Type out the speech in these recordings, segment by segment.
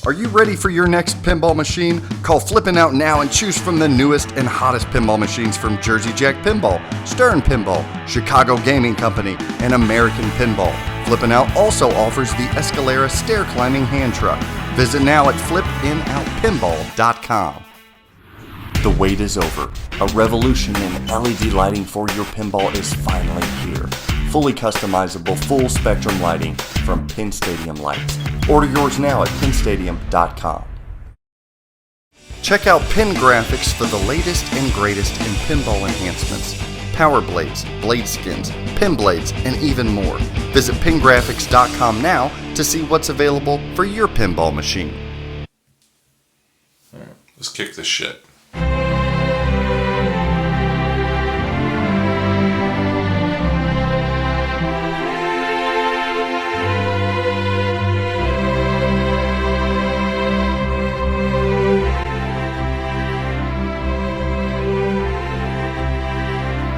Are you ready for your next pinball machine? Call Flippin' Out now and choose from the newest and hottest pinball machines from Jersey Jack Pinball, Stern Pinball, Chicago Gaming Company, and American Pinball. Flippin' Out also offers the Escalera stair climbing hand truck. Visit now at flippinoutpinball.com. The wait is over. A revolution in LED lighting for your pinball is finally here. Fully customizable, full spectrum lighting from Pin Stadium Lights. Order yours now at pinstadium.com. Check out Pin Graphics for the latest and greatest in pinball enhancements. Power blades, blade skins, pin blades, and even more. Visit pingraphics.com now to see what's available for your pinball machine. All right, let's kick this shit.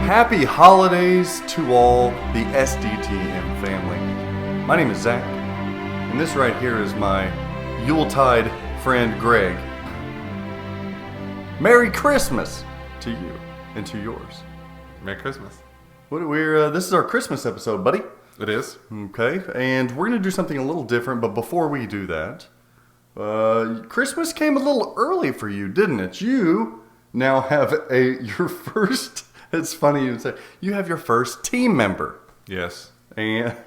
Happy holidays to all the SDTM family. My name is Zach, and this right here is my Yuletide friend Greg. Merry Christmas to you and to yours. Merry Christmas. This is our Christmas episode, buddy. It is. Okay, and we're going to do something a little different, but before we do that, Christmas came a little early for you, didn't it? You now have your first... It's funny you say you have your first team member. Yes. And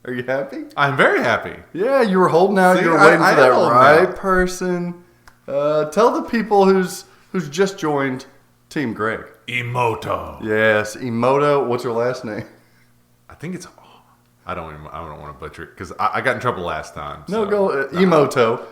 are you happy? I'm very happy. Yeah, you were holding out. You were waiting for that right person. Tell the people who's just joined Team Greg. Emoto. Yes, Emoto. What's her last name? I think it's. I don't want to butcher it because I got in trouble last time. No, go Emoto.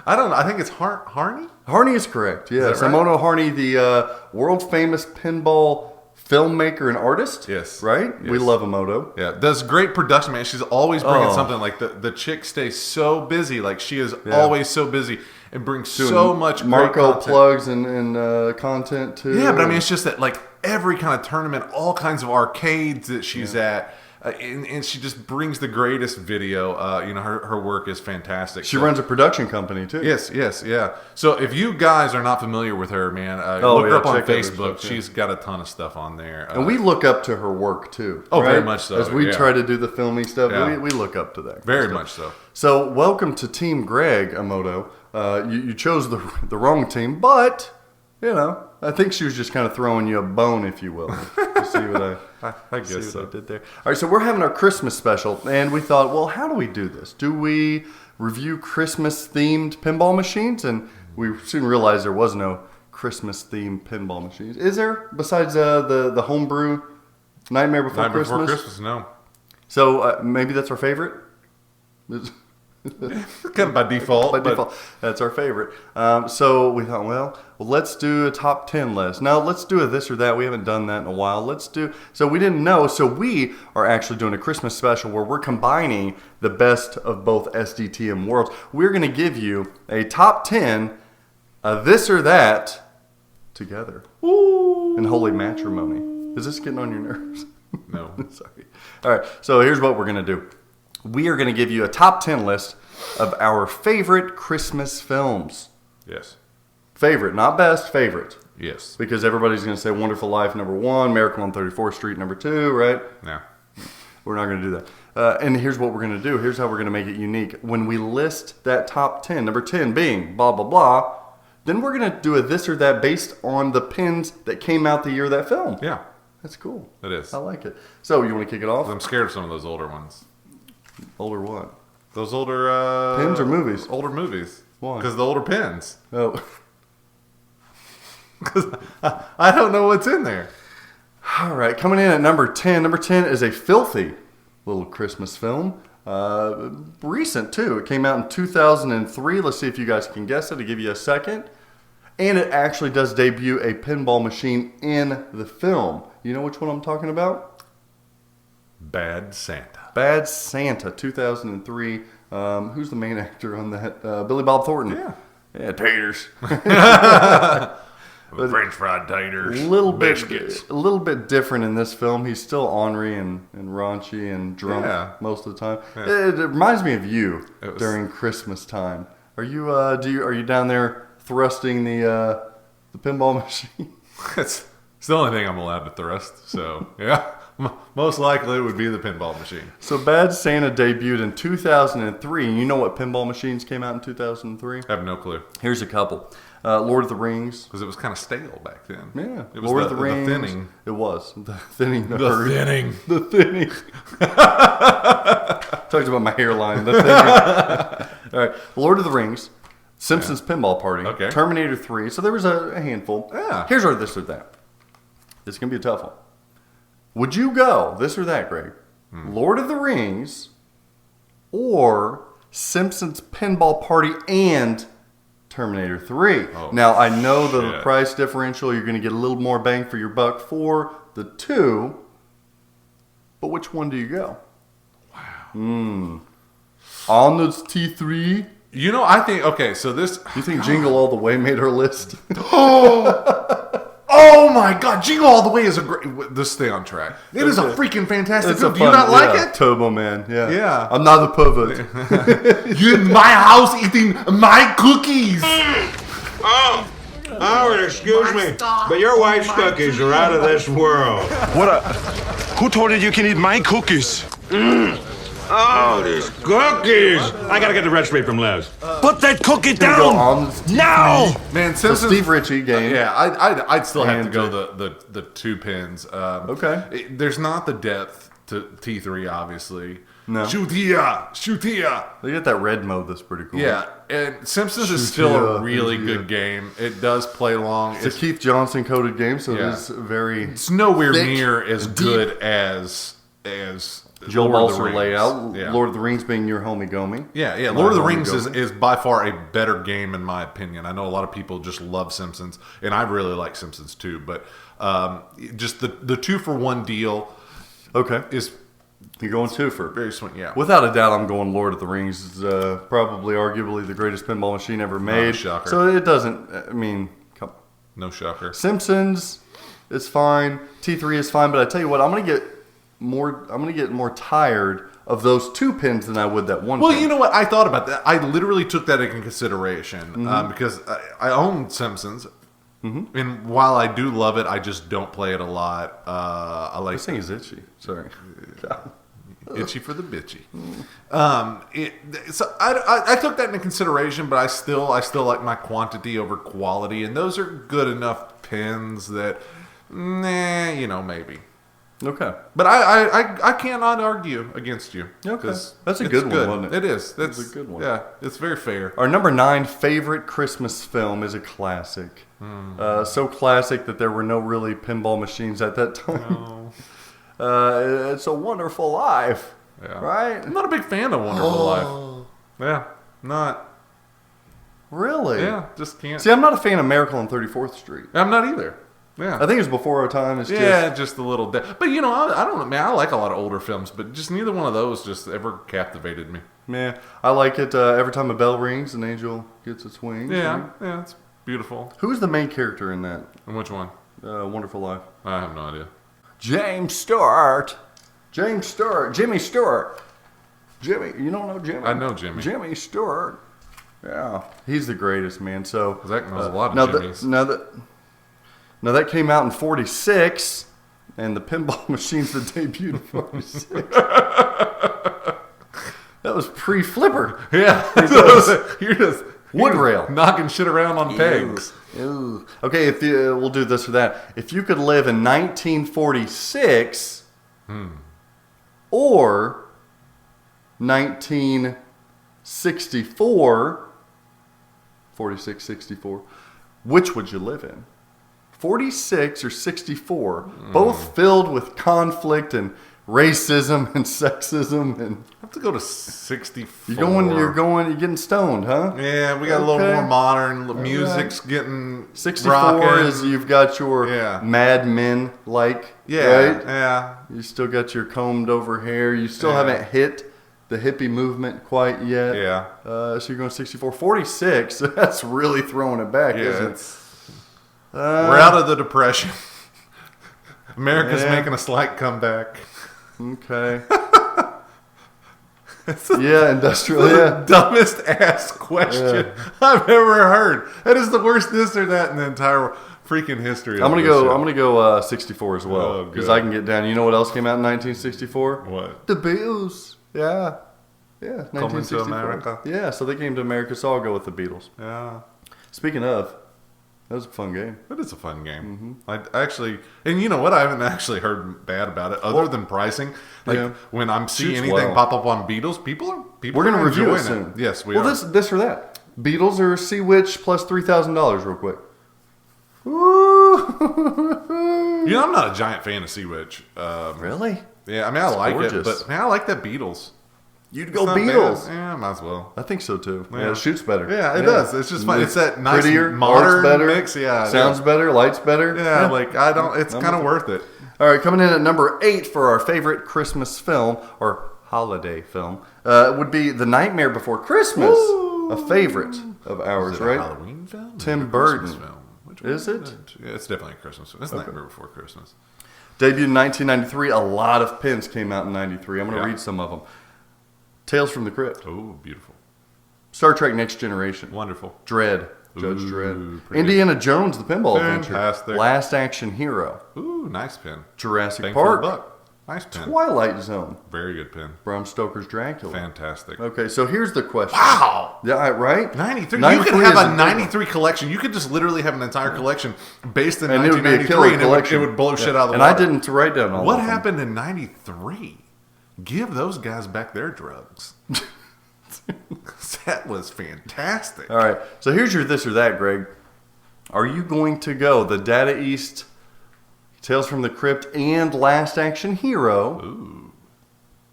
I don't know. I think it's Harney. Harney is correct. Yes, right? Emoto Harney, the world famous pinball filmmaker and artist. Yes, right. Yes. We love Emoto. Yeah, does great production, man. She's always bringing something. Like the chick stays so busy. Like she is always so busy and brings so much. Marco plugs and content too. Yeah, but I mean, it's just that like every kind of tournament, all kinds of arcades that she's at. And she just brings the greatest video. Her work is fantastic. She runs a production company too. Yes, yeah. So if you guys are not familiar with her, man, look her up on Facebook. She's got a ton of stuff on there. And we look up to her work too. Oh, right? Very much so. As we try to do the filming stuff, we look up to that. Very much so. So welcome to Team Greg, Emoto. You chose the wrong team, but, I think she was just kind of throwing you a bone, if you will. To see what I guess so. I did there. All right, so we're having our Christmas special, and we thought, well, how do we do this? Do we review Christmas-themed pinball machines? And we soon realized there was no Christmas-themed pinball machines. Is there, besides the homebrew Nightmare Before Christmas? Nightmare Before Christmas, no. So maybe that's our favorite? Kind of by default. That's our favorite. So we thought, well, let's do a top 10 list. Now, let's do a this or that. We haven't done that in a while. So we didn't know. So we are actually doing a Christmas special where we're combining the best of both SDTM worlds. We're going to give you a top 10 of this or that together. Ooh. In holy matrimony. Is this getting on your nerves? No. Sorry. All right. So here's what we're going to do. We are going to give you a top 10 list of our favorite Christmas films. Yes. Favorite, not best, favorite. Yes. Because everybody's going to say Wonderful Life number 1, Miracle on 34th Street number 2, right? No. We're not going to do that. And here's what we're going to do. Here's how we're going to make it unique. When we list that top 10, number 10 being blah, blah, blah, then we're going to do a this or that based on the pins that came out the year of that film. Yeah. That's cool. It is. I like it. So you want to kick it off? I'm scared of some of those older ones. Older what? Those older... pins or movies? Older movies. Why? Because the older pins. Oh. Because I don't know what's in there. All right, coming in at number 10. Number 10 is a filthy little Christmas film. Recent, too. It came out in 2003. Let's see if you guys can guess it. I'll give you a second. And it actually does debut a pinball machine in the film. You know which one I'm talking about? Bad Santa. Bad Santa, 2003. Who's the main actor on that? Billy Bob Thornton. Yeah. Yeah, taters. French fried taters, a little bit different in this film. He's still ornery and raunchy and drunk most of the time. Yeah. It reminds me of you during Christmas time. Are you are you down there thrusting the pinball machine? It's the only thing I'm allowed to thrust. So yeah. Most likely it would be the pinball machine. So Bad Santa debuted in 2003. And you know what pinball machines came out in 2003? I have no clue. Here's a couple. Lord of the Rings. Because it was kind of stale back then. Yeah. It was Lord of the Rings. The thinning. It was. The thinning. The thinning. The thinning. Talked about my hairline. The thinning. All right. Lord of the Rings. Simpsons Pinball Party. Okay. Terminator 3. So there was a handful. Yeah. Here's our this or that. This is going to be a tough one. Would you go, this or that, Greg, Lord of the Rings or Simpsons Pinball Party and Terminator 3? Oh, now, I know the price differential, you're going to get a little more bang for your buck for the two, but which one do you go? Wow. Arnold's T3? You know, I think, okay, so this... You think Jingle All the Way made our list? Oh my God! Jingle All the Way is a great. Let's stay on track. It is a freaking fantastic film. Do you not like it? Turbo Man. Yeah. Yeah. I'm not a pervert. You're in my house eating my cookies. Oh, Howard, excuse me, but your wife's cookies are out of this world. Who told you you can eat my cookies? Oh, these cookies! I gotta get the recipe from Les. Put that cookie Go down on now! Man, the Simpsons. Steve Ritchie game. Yeah, I'd still have to And, go the two pins. Okay. There's not the depth to T3, obviously. No. Shoot here. They get that red mode that's pretty cool. Yeah, and Simpsons is still a really good game. It does play long. It's a Keith Johnson coded game, so Yeah. it's very... It's nowhere thick, near as deep. good as Joe Lord of the Balser Rings. layout. Yeah. Lord of the Rings being your homie Gomi. Yeah. My Lord of the homie Rings Gomi. is by far a better game in my opinion. I know a lot of people just love Simpsons, and I really like Simpsons too. But just the 2-for-1 deal. Okay. Is You're going two for... very sweet. Yeah. Without a doubt, I'm going Lord of the Rings. It's probably arguably the greatest pinball machine ever made. shocker. So it doesn't... I mean, come on. No shocker. Simpsons is fine. T3 is fine. But I tell you what, I'm going to get more tired of those two pins than I would that one Well, pin. you know what? I thought about that. I literally took that into consideration because I own Simpsons. Mm-hmm. And while I do love it, I just don't play it a lot. I like This thing is itchy. Sorry. itchy for the bitchy. So I took that into consideration, but I still like my quantity over quality, and those are good enough pins that, maybe. Okay. But I cannot argue against you. Okay. 'Cause That's a it's good one, wasn't it? It is. That's a good one. Yeah, it's very fair. Our number 9 favorite Christmas film is a classic. So classic that there were no really pinball machines at that time. No. It's a Wonderful Life. Yeah. Right? I'm not a big fan of Wonderful Life. Yeah, not. Really? Yeah, just can't. See, I'm not a fan of Miracle on 34th Street. I'm not either. Yeah. I think it's before our time. It's Just a little. But I don't know, man. I like a lot of older films, but just neither one of those just ever captivated me. Man, I like it every time a bell rings, an angel gets its wings. Yeah, right? yeah, it's beautiful. Who's the main character in that? And which one? Wonderful Life. I have no idea. James Stewart. Jimmy Stewart. Jimmy, you don't know Jimmy? I know Jimmy. Jimmy Stewart. Yeah, he's the greatest, man. So Zach knows a lot of Jimmys. Now that came out in '46, and the pinball machines that debuted in '46. That was pre-flipper. Yeah, you're just Wood rail. knocking shit around on pegs. Ew. Okay, we'll do this or that. If you could live in 1946 or 1964, 46, 64, which would you live in? 46 or 64, both filled with conflict and racism and sexism, and I have to go to 64. you're getting stoned, huh? Yeah, we got a little more modern. Music's getting 64 rockin'. is you've got your Mad Men right? Yeah. You still got your combed over hair. You still haven't hit the hippie movement quite yet. Yeah. So you're going 64. 46, that's really throwing it back, isn't it? We're out of the Depression. America's making a slight comeback. Okay. Yeah, industrial. Yeah. Dumbest ass question I've ever heard. That is the worst this or that in the entire freaking history. I'm gonna go 64 as well because good. I can get down. You know what else came out in 1964? What? The Beatles. Yeah. 1964. to America. Yeah, so they came to America, so I'll go with the Beatles. Yeah. Speaking of, that was a fun game. It is a fun game. I actually, and you know what? I haven't actually heard bad about it, other than pricing. Like when I'm seeing Shoots anything well. pop up on Beatles, people are We're gonna are review it enjoying soon. Yes, we are. This or that. Beatles or Sea Witch plus $3,000 real quick. Ooh. You know, I'm not a giant fan of Sea Witch. Really? Yeah, I mean, I like gorgeous. it, but man, I like that Beatles. You'd It's go not Beatles. bad. Yeah, might as well. I think so too. Yeah. Yeah, it shoots better. Yeah, it does. It's just fun. It's that nice prettier, modern art's better, mix. Yeah, sounds better, lights better. Yeah, like I don't. It's I'm kind of with worth it. All right, coming in at number 8 for our favorite Christmas film or holiday film would be The Nightmare Before Christmas, a favorite of ours, Is it a right? Halloween film? Tim Or a Christmas Burton. film? Which Is one it? Yeah, it's definitely a Christmas film. It's Nightmare Before Christmas. Debuted in 1993. A lot of pins came out in 93. I'm going to read some of them. Tales from the Crypt. Oh, beautiful. Star Trek Next Generation. Wonderful. Dread. Judge Ooh, Dredd. pretty Indiana Jones, the Pinball Fantastic. Adventure. Last Action Hero. Ooh, nice pin. Jurassic Bang for the Park. buck. Nice pin. Twilight Zone. Very good pin. Bram Stoker's Dracula. Fantastic. Okay, so here's the question. Wow. Yeah, right? 93. You 93 could have is a big 93 collection. You could just literally have an entire collection based in And it would be a 1993, killer and collection. it would blow shit out of the and water. I didn't write down all What of them. happened in 93? Give those guys back their drugs. That was fantastic. All right, so here's your this or that, Greg. Are you going to go the Data East, Tales from the Crypt, and Last Action Hero,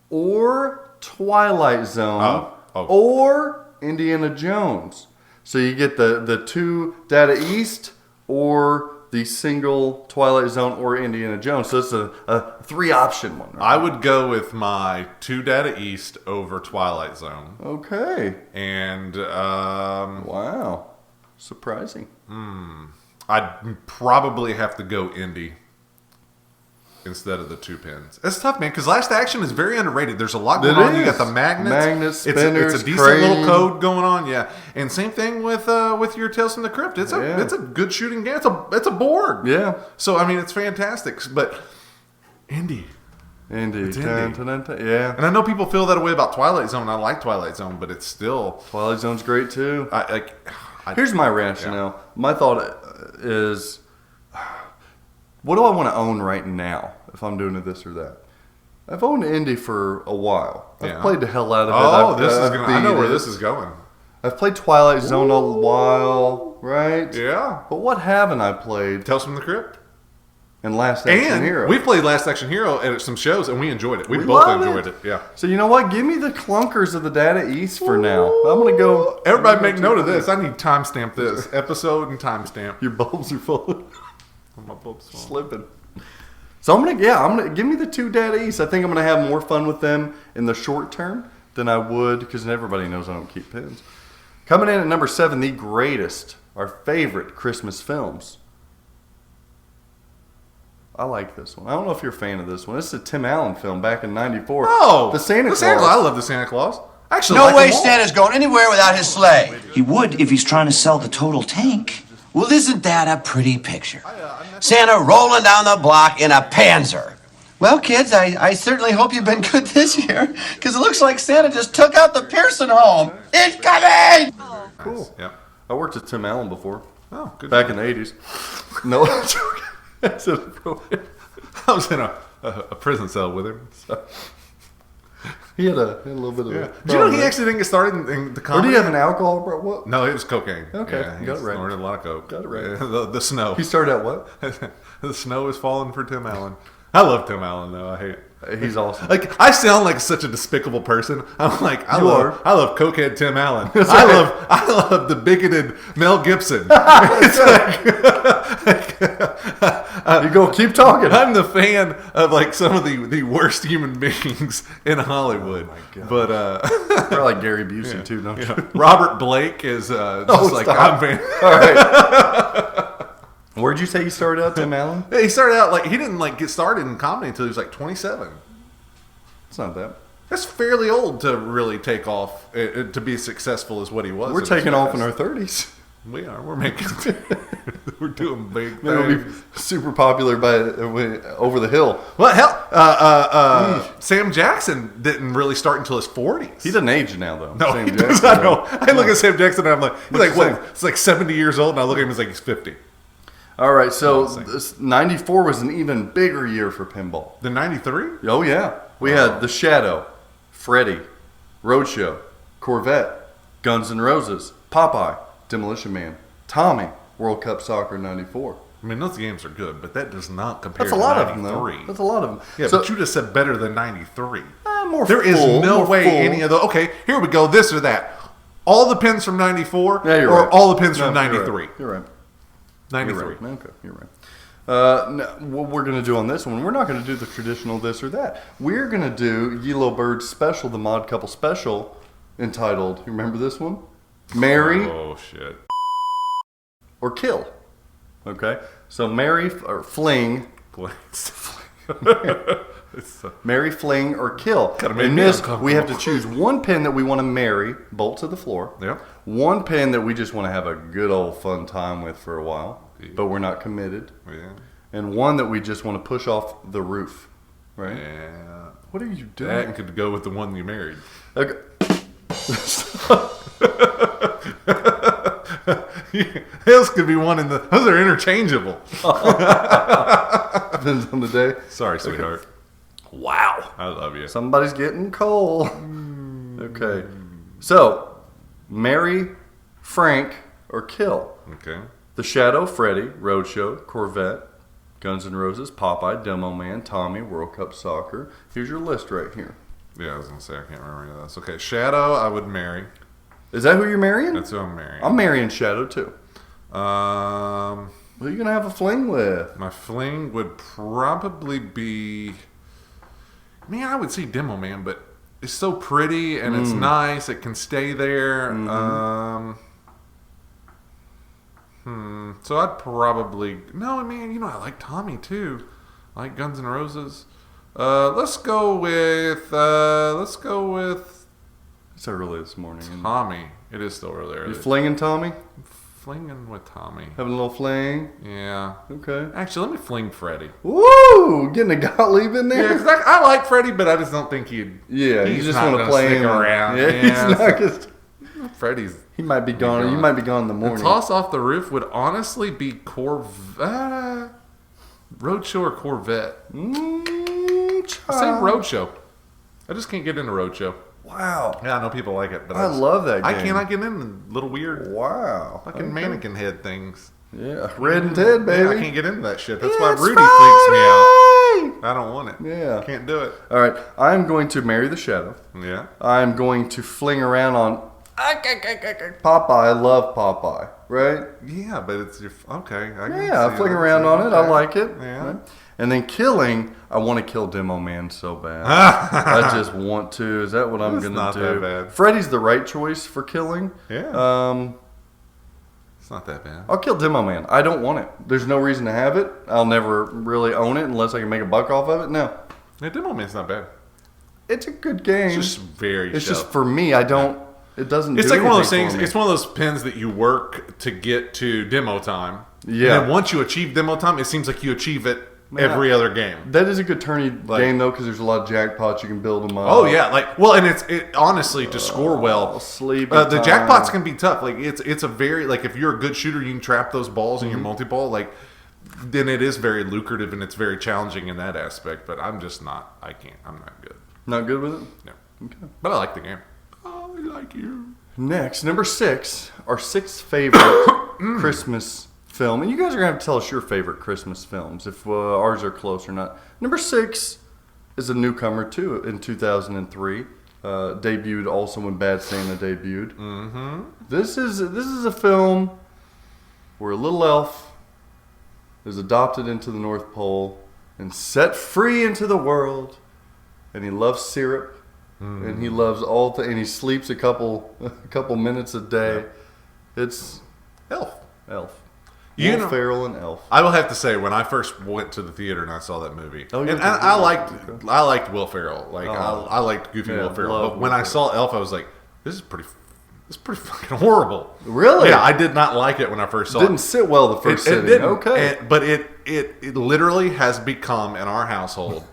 or Twilight Zone, or Indiana Jones? So you get the two Data East or the single Twilight Zone or Indiana Jones. So it's a 3-option one. Right? I would go with my 2 Data East over Twilight Zone. Okay. And Wow. Surprising. I'd probably have to go Indy instead of the 2 pins. It's tough, man, because Last Action is very underrated. There's a lot going on. You got the magnets. Spinners, it's a decent crane. little code going on, yeah. And same thing with your Tales from the Crypt. It's a good shooting game. It's a board. Yeah. So I mean, it's fantastic. But Indy. Indy. It's Dun, Indy. dun, dun, dun. Yeah. And I know people feel that way about Twilight Zone. I like Twilight Zone, but it's still. Twilight Zone's great too. Here's Here's my rationale. My thought is, what do I want to own right now if I'm doing this or that? I've owned Indy for a while. I've played the hell out of it. I know where this is going. I've played Twilight Zone a while, right? Yeah. But what haven't I played? Tales from the Crypt. And Last Action And Hero. we played Last Action Hero at some shows, and we enjoyed it. We both love enjoyed it. Yeah. So you know what? Give me the clunkers of the Data East for now. I'm gonna go. Everybody make note of this. I need to timestamp this episode and timestamp. Your bulbs are full. My bulb's full. Slipping. So I'm gonna give me the 2 Data East. I think I'm gonna have more fun with them in the short term than I would because everybody knows I don't keep pins. Coming in at number 7, the greatest, our favorite Christmas films. I like this one. I don't know if you're a fan of this one. This is a Tim Allen film back in '94. Oh, the Santa Claus. I love the Santa Claus. Actually, No way Santa's going anywhere without his sleigh. He would if he's trying to sell the total tank. Well, isn't that a pretty picture? Santa rolling down the block in a Panzer. Well, kids, I certainly hope you've been good this year, because it looks like Santa just took out the Pearson home. It's coming! Cool. Yep. I worked with Tim Allen before. Oh, good. Back in the '80s. No, I'm joking. I was in a prison cell with him. So. He had a little bit of. Yeah. Do you know he actually didn't get started in the Or comedy? do you have an alcohol? Bro? What? No, it was cocaine. Okay, Yeah, he got it right. snorted a lot of coke. Got it right. Yeah, the snow. He started at what? The snow is falling for Tim Allen. I love Tim Allen though. I hate it. He's awesome. Like I sound like such a despicable person. I'm like I You love cokehead Tim Allen. I love the bigoted Mel Gibson. It's You go, keep talking. I'm the fan of like some of the worst human beings in Hollywood. God. But Probably like Gary Busey too, don't you? Robert Blake is just like stop. I'm fan. All right. Where'd you say you started out, Tim Allen? Yeah, he started out he didn't get started in comedy until he was 27. It's not that. That's fairly old to really take off to be as successill as what he was. We're taking off in our 30s. We are. We're making. We're doing big It'll be things. super popular over the hill. Well, hell, Sam Jackson didn't really start until his 40s. He doesn't age now, though. No, Sam he does. Jackson, I know. I look at Sam Jackson and I'm like, he's What's what? he saying? It's like 70 years old, and I look at him as he's 50. All right, so 94 was an even bigger year for pinball. The 93? Oh, yeah. We had The Shadow, Freddy, Roadshow, Corvette, Guns N' Roses, Popeye, Demolition Man, Tommy, World Cup Soccer 94. I mean, those games are good, but that does not compare That's a to lot 93. of them, though. That's a lot of them. Yeah, So- but you just said better than 93. More There is full, no more way full. any of the... Okay, here we go, this or that. All the pins from 94 Yeah, you're or right. all the pins from No, 93? You're right. 93. You're right. Okay, you're right. No, what we're going to do on this one, we're not going to do the traditional this or that. We're going to do Yellow Bird's special, the Mod Couple special, entitled, you remember this one? Marry Oh, shit. or Kill. Okay? So marry or fling, marry, fling, or kill. Gotta make In me this, uncomfortable. we have to choose one pin that we want to marry, bolt to the floor. Yep. One pin that we just want to have a good old fun time with for a while, but we're not committed. Yeah. And one that we just want to push off the roof. Right? Yeah. What are you doing? That could go with the one you married. Okay. Those could be one in the... Those are interchangeable. Depends on the day. Sorry, sweetheart. Wow. I love you. Somebody's getting coal. Okay. So, marry, Frank, or kill. Okay. The Shadow, Freddy, Roadshow, Corvette, Guns N' Roses, Popeye, Demo Man, Tommy, World Cup Soccer. Here's your list right here. Yeah, I was going to say, I can't remember any of this. Okay, Shadow, I would marry. Is that who you're marrying? That's who I'm marrying. I'm marrying Shadow too. Who Um, are you going to have a fling with? my fling would probably be... Man, I would say Demo Man, but it's so pretty and it's nice. It can stay there. So I'd probably... No, man, I like Tommy too. I like Guns N' Roses. Let's go with... It's early this morning. Isn't it? Tommy. It is still early. You flinging Tommy? Flinging with Tommy. Having a little fling? Yeah. Okay. Actually, let me fling Freddie. Woo! Getting a Gottlieb in Yeah, there? 'cause I like Freddie, but I just don't think he'd... Yeah, you he's just not want to gonna play stick him around. Yeah, Yeah, he's not so- gonna, Freddie's... he might be gone. You gone. might be gone in the The morning. toss off the roof would honestly be Corvette... Roadshow or Corvette? I say Roadshow. I just can't get into Roadshow. Wow. Yeah, I know people like it, but I love that I game. cannot get into little weird Wow. fucking Okay. mannequin head things. Yeah. Red and Ted, baby. Yeah, I can't get into that shit. That's Yeah, why it's Rudy freaks me out. Friday! I don't want it. Yeah. Can't do it. All right. I'm going to marry the Shadow. Yeah. I'm going to fling around on Popeye. I love Popeye. Right? Yeah, but it's your... Okay. I can Yeah, I see fling it. around on it. I Okay. like it. Yeah. Right? And then killing, I want to kill Demo Man so bad. I just want to. Is that what I'm It's going not to that do? bad. Freddy's the right choice for killing. Yeah. It's not that bad. I'll kill Demo Man. I don't want it. There's no reason to have it. I'll never really own it unless I can make a buck off of it. No. Yeah, Demo Man's not bad. It's a good game. It's just very It's shallow. just for me. I don't. It doesn't. It's do like one of those anything things. for me. It's one of those pins that you work to get to demo time. Yeah. And then once you achieve demo time, it seems like you achieve it every other game. That is a good tourney game though, because there's a lot of jackpots. You can build them up. Oh yeah, and it honestly to score well. Sleepy The time. jackpots can be tough. Like it's a very if you're a good shooter, you can trap those balls in your multi-ball. Then it is very lucrative and it's very challenging in that aspect. But I'm just not. I can't. I'm not good. Not good with it. No. Okay. But I like the game. Oh, I like you. Next, number 6, our 6th favorite Christmas film. And you guys are going to have to tell us your favorite Christmas films, if ours are close or not. Number 6 is a newcomer, too, in 2003. Debuted also when Bad Santa debuted. Mm-hmm. This is a film where a little elf is adopted into the North Pole and set free into the world. And he loves syrup. And he loves and he sleeps a couple minutes a day. It's Elf. Will Ferrell and Elf. I will have to say, when I first went to the theater and I saw that movie, and I liked Will Ferrell. Like I liked Goofy Will Ferrell. But when I saw Elf, I was like, this is pretty fucking horrible. Really? Yeah, I did not like it when I first saw it. Didn't sit well the first sitting. Didn't. Okay. But it literally has become, in our household,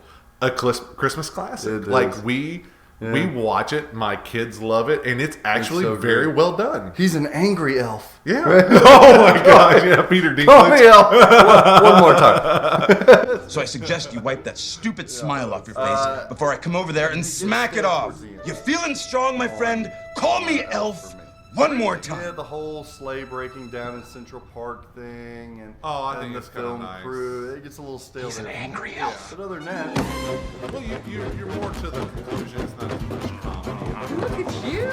a Christmas classic. Like, we watch it. My kids love it. And it's actually very well done. He's an angry elf. Yeah. Oh, my gosh. Yeah, Peter Dinklage. Oh, yeah. One more time. So I suggest you wipe that stupid smile off your face before I come over there and smack it off. You feeling strong, my friend? Call me Elf one more time. Yeah, the whole sleigh breaking down in Central Park thing, and I think the it's kind of film nice. crew. It gets a little stale. He's an angry elf. But other than that, Well, you're more to the conclusion. It's not as much comedy. Look at you.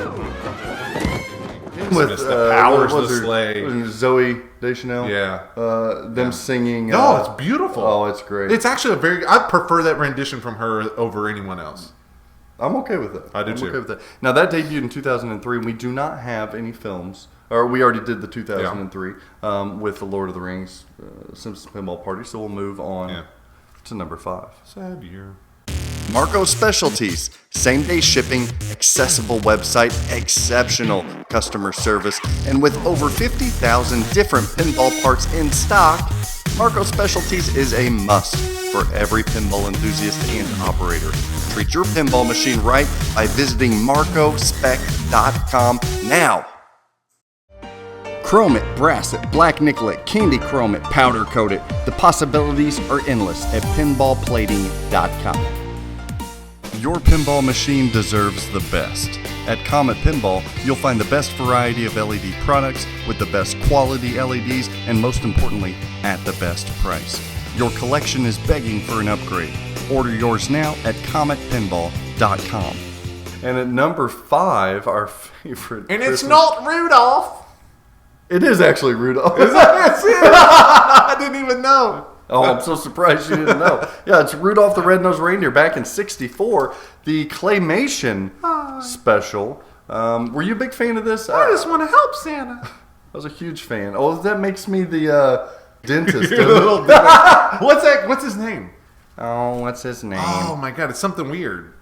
with the powers what of the was her- sleigh. Zoe Deschanel. Yeah. Them singing. No, it's beautiful. Oh, it's great. It's actually I prefer that rendition from her over anyone else. I'm okay with it. I do I'm too. Okay with it. Now that debuted in 2003, and we do not have any films. Or we already did the 2003 with the Lord of the Rings Simpsons Pinball Party. So we'll move on to number 5. Sad year. Marco Specialties, same-day shipping, accessible website, exceptional customer service, and with over 50,000 different pinball parts in stock, Marco Specialties is a must for every pinball enthusiast and operator. Treat your pinball machine right by visiting marcospec.com now. Chrome it, brass it, black nickel it, candy chrome it, powder coat it. The possibilities are endless at pinballplating.com. Your pinball machine deserves the best. At Comet Pinball, you'll find the best variety of LED products with the best quality LEDs and most importantly, at the best price. Your collection is begging for an upgrade. Order yours now at cometpinball.com. And at number 5, our favorite And Christmas... it's not Rudolph. It is actually Rudolph. That's it. I didn't even know. Oh, I'm so surprised you didn't know. Yeah, it's Rudolph the Red-Nosed Reindeer back in '64, the Claymation special. Were you a big fan of this? I just want to help Santa. I was a huge fan. Oh, that makes me the dentist. What's that? What's his name? Oh, what's his name? Oh my God, it's something weird.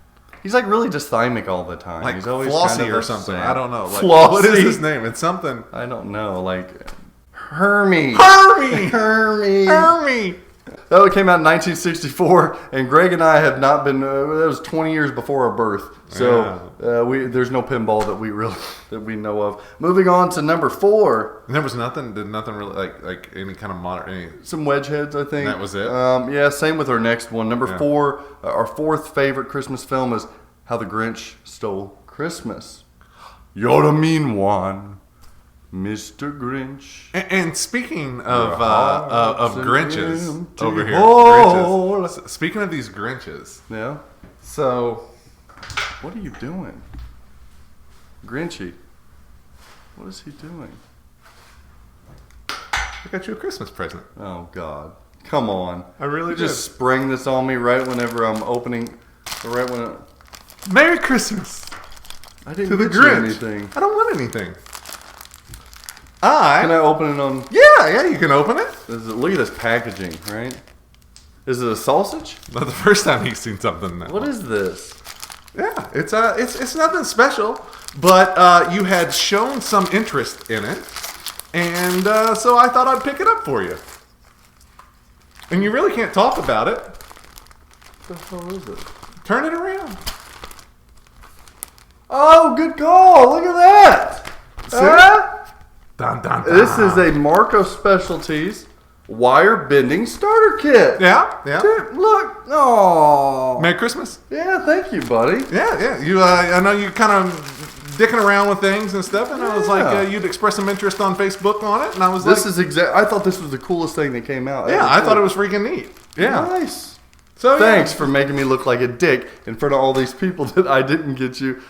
He's like really dysthymic all the time. Like He's always Flossie kind of or something. upset. I don't know. Like, Flossie. what is his name? It's something. I don't know. Like Hermie. That came out in 1964, and Greg and I have not been. That was 20 years before our birth, so there's no pinball that we know of. Moving on to number 4. And there was nothing. Did nothing really like any kind of modern. Some wedge heads, I think. That was it? Yeah, same with our next one. Number 4, our 4th favorite Christmas film is How the Grinch Stole Christmas. You're the mean one, Mr. Grinch. And speaking of Grinches over here, Oh. Grinches. Speaking of these Grinches, Yeah. so What are you doing? Grinchy. What is he doing? I got you a Christmas present. Oh, God. Come on. I really You just sprang this on me right whenever I'm opening. Right when Merry Christmas I didn't to the get you Grinch. anything. I don't want anything. Can I open it on? Yeah, you can open it. Look at this packaging, right? Is it a sausage? Not the first time he's seen something that. What is this? Yeah, it's nothing special, but you had shown some interest in it, and so I thought I'd pick it up for you. And you really can't talk about it. What the hell is it? Turn it around. Oh, good call! Look at that! Dun, dun, dun. This is a Marco Specialties wire bending starter kit. Yeah. Dude, look! Oh, Merry Christmas. yeah. Thank you, buddy. Yeah. You, I know you kind of dicking around with things and stuff, and I was Yeah. like, you'd expressed some interest on Facebook on it, and I was This like, is exact. I thought this was the coolest thing that came out. yeah, I thought it was freaking neat. Yeah. Nice. So Thanks for making me look like a dick in front of all these people that I didn't get you.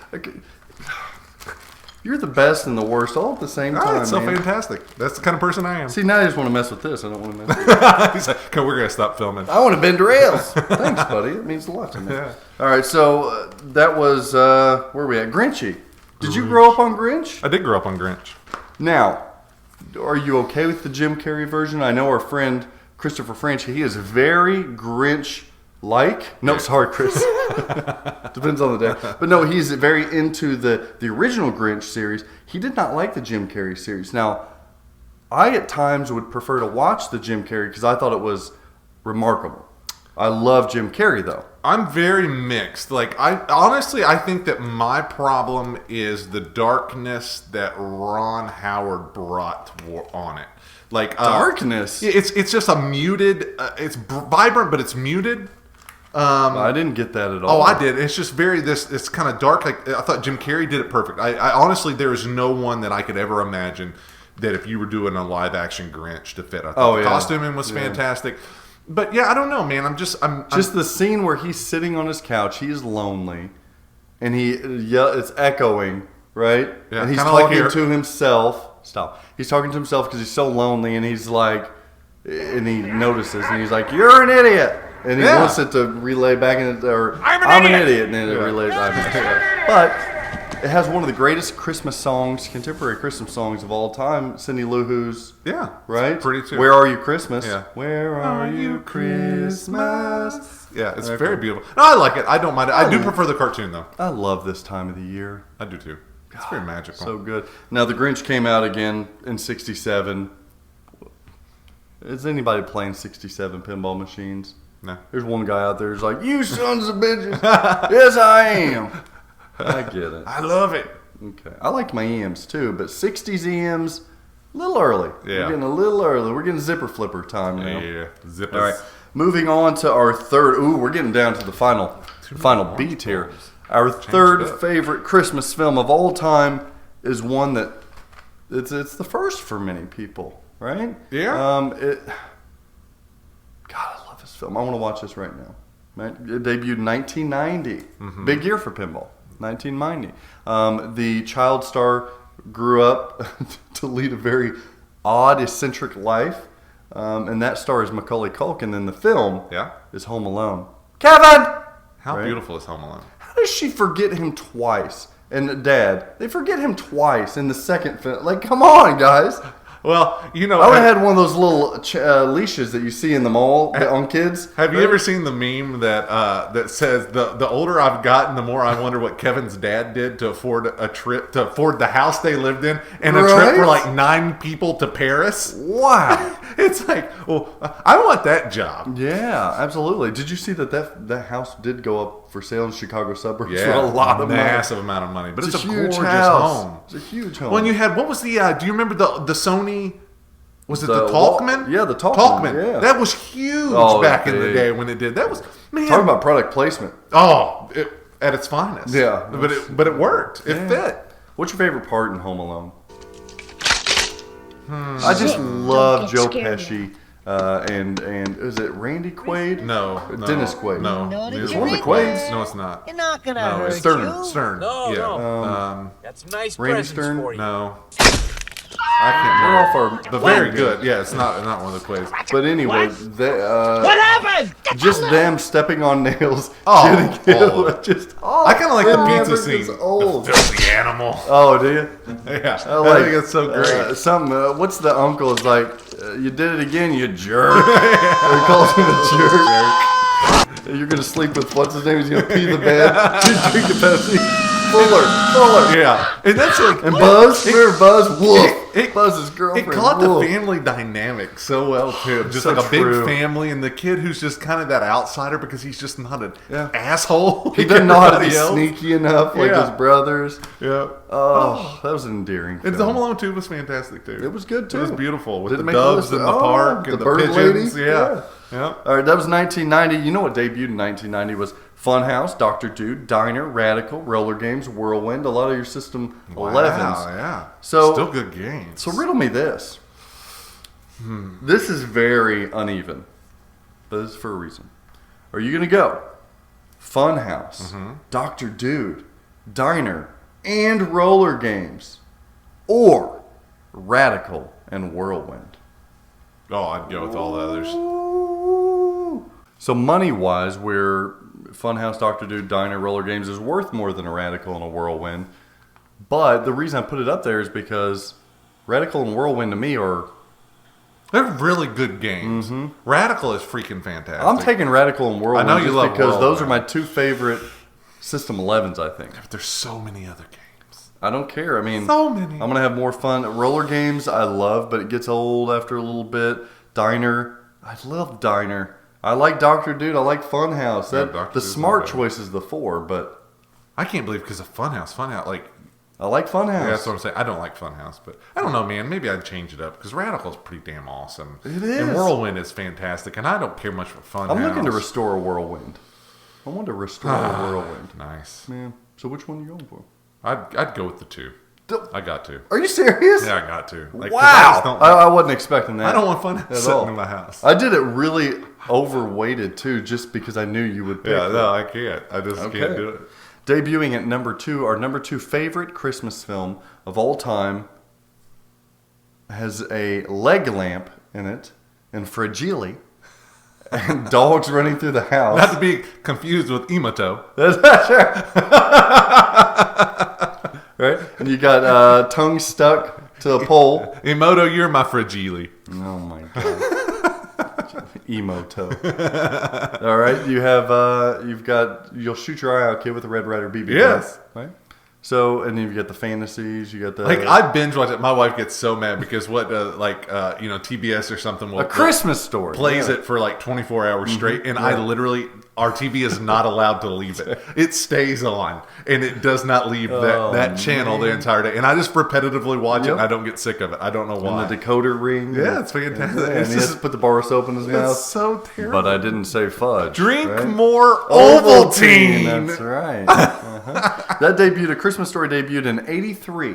You're the best and the worst all at the same time, It's so man. fantastic. That's the kind of person I am. See, now I just want to mess with this. I don't want to mess with it. He's like, okay, we're gonna stop filming. I want to bend rails. Thanks, buddy. It means a lot to me. Yeah. All right, so that was, where are we at? Grinchy. Did you grow up on Grinch? I did grow up on Grinch. Now, are you okay with the Jim Carrey version? I know our friend Christopher French, he is very Grinch-like. No, sorry, Chris. Depends on the day. But no, he's very into the original Grinch series. He did not like the Jim Carrey series. Now, I at times would prefer to watch the Jim Carrey because I thought it was remarkable. I love Jim Carrey, though. I'm very mixed. Like, I think that my problem is the darkness that Ron Howard brought on it. Like Darkness? It's just a muted. It's vibrant, but it's muted. I didn't get that at all. Oh, I did. It's just it's kind of dark. Like, I thought Jim Carrey did it perfect. I honestly, there is no one that I could ever imagine that if you were doing a live action Grinch to fit. I thought the costuming was fantastic. But yeah, I don't know, man. I'm just the scene where he's sitting on his couch. He's lonely, and it's echoing, right? Yeah, and he's kinda like talking to himself. Stop. He's talking to himself because he's so lonely, and he's like, and he notices, and he's like, "You're an idiot," and he wants it to relay back in, or "I'm an idiot," and then it relays. I'm an idiot. But it has one of the greatest Christmas songs, contemporary Christmas songs of all time. Cindy Lou Who's, right? Pretty too. Where Are You Christmas? Yeah. Where are you Christmas? Yeah, it's very beautiful. No, I like it. I don't mind it. I do prefer the cartoon though. I love this time of the year. I do too. It's very magical. So good. Now the Grinch came out again in '67. Is anybody playing '67 pinball machines? No. There's one guy out there who's like, "You sons of bitches." Yes, I am. I get it. I love it. Okay. I like my EMs too, but 60s EMs, a little early. Yeah. We're getting a little early. We're getting zipper flipper time now. Yeah. Zippers. All right. Moving on to our third. Ooh, we're getting down to the final beat here. Our third favorite Christmas film of all time is one that it's the first for many people, right? Yeah. God, I love this film. I want to watch this right now. Right? It debuted in 1990. Big year for pinball. 1990. The child star grew up to lead a very odd, eccentric life, and that star is Macaulay Culkin. And the film is Home Alone. Kevin! How beautiful is Home Alone? How does she forget him twice? And Dad, they forget him twice in the second film. Like, come on, guys. Well, you know, I would have had one of those little leashes that you see in the mall on kids. Have you ever seen the meme that says the older I've gotten, the more I wonder what Kevin's dad did to afford the house they lived in, and a trip for like 9 people to Paris? Wow. It's like, well, I want that job. Yeah, absolutely. Did you see that house did go up for sale in Chicago suburbs for Yeah, a lot of massive amount of money, but it's a huge gorgeous house. home. It's a huge home. Well, and you had, what was the? Do you remember the Sony? Was it the Wall- Talkman? Yeah, the Talkman. Yeah. That was huge back in the day when it did. That was, man. Talking about product placement. Oh, at its finest. Yeah. But it worked. It fit. What's your favorite part in Home Alone? I just love Joe Pesci. And is it Randy Quaid? No. Dennis Quaid. No. It's one of the Quaids. No, it's not. You're not gonna hurt Stern. Stern. No, yeah. no. That's nice Randy presents Stern? for you. No. I can't We're remember. off our. But very good. Yeah, it's not one of the Quaids. But anyway, What happened? just them stepping on nails, Oh, getting all killed. of it. Just I kind of like the pizza never scene. gets old. The filthy animal. Oh, do you? Yeah. I think it's so great. What's the uncle is like? You did it again, you jerk. Or he calls him a jerk. You're gonna sleep with what's his name? He's gonna pee the bed. He's drinking Pepsi. Fuller. Yeah. And that's like. And Buzz, remember Buzz? Woof. Buzz's girlfriend. It caught the Woof. family dynamic so well too. Just So like a big true. family, and the kid who's just kind of that outsider because he's just not an asshole. He doesn't know how to be everybody else. sneaky enough like Yeah. his brothers. Yeah. Oh, that was an endearing. And the film. Home Alone 2 was fantastic too. It was good too. It was beautiful with Didn't the make doves the in list. the park and the bird pigeons. lady. Yeah. All right, that was 1990. You know what debuted in 1990 was Funhouse, Dr. Dude, Diner, Radical, Roller Games, Whirlwind, a lot of your System 11s. Yeah. So still good games. So riddle me this. This is very uneven, but this is for a reason. Are you going to go Funhouse, Dr. Dude, Diner, and Roller Games, or Radical and Whirlwind? Oh, I'd go with all the others. So money-wise, where Funhouse, Dr. Dude, Diner, Roller Games is worth more than a Radical and a Whirlwind. But the reason I put it up there is because Radical and Whirlwind to me are... They're really good games. Radical is freaking fantastic. I'm taking Radical and Whirlwind I know you just love because those Whirlwind. are my two favorite System 11s, I think. But there's so many other games. I don't care. I mean, So many. I'm going to have more fun. Roller games, I love, but it gets old after a little bit. Diner, I love Diner. I like Dr. Dude. I like Funhouse. Yeah, That, Dr. the Dude's smart not bad. choice is the 4, but I can't believe because of Funhouse. Funhouse, I like Funhouse. yeah, that's what I'm saying. I don't like Funhouse, but I don't know, man. Maybe I'd change it up because Radical's pretty damn awesome. It is. And Whirlwind is fantastic, and I don't care much for Funhouse. I'm looking to restore a Whirlwind. I want to restore a Whirlwind. Nice. Man, so which one are you going for? I'd go with the 2. I got to. Are you serious? Yeah, I got to. 'Cause I Wow. just don't- I wasn't expecting that. I don't want Funhouse at sitting all. in my house. I did it really overweighted too, just because I knew you would pick Yeah, it. no, I can't. I just Okay. can't do it. Debuting at number 2, our number 2 favorite Christmas film of all time has a leg lamp in it and fragile and dogs running through the house. Not to be confused with Emoto. Right? And you got tongue stuck to a pole. Emoto, you're my fragile. Oh my god. Emoto. All right, you'll shoot your eye out, kid, with a Red Ryder BB gun. Yes. Right? So, and then you got the fantasies, you got the I binge watch it. My wife gets so mad because TBS or something will A Christmas Story plays yeah. it for like 24 hours straight, and I literally our TV is not allowed to leave it. It stays on, and it does not leave that channel the entire day. And I just repetitively watch it, and I don't get sick of it. I don't know why. And the decoder ring. Yeah, it's fantastic. And It's he has just- to put the bar soap in his mouth. It's so terrible. But I didn't say fudge. Drink right? more Ovaltine. That's right. That debuted, A Christmas Story debuted in 83.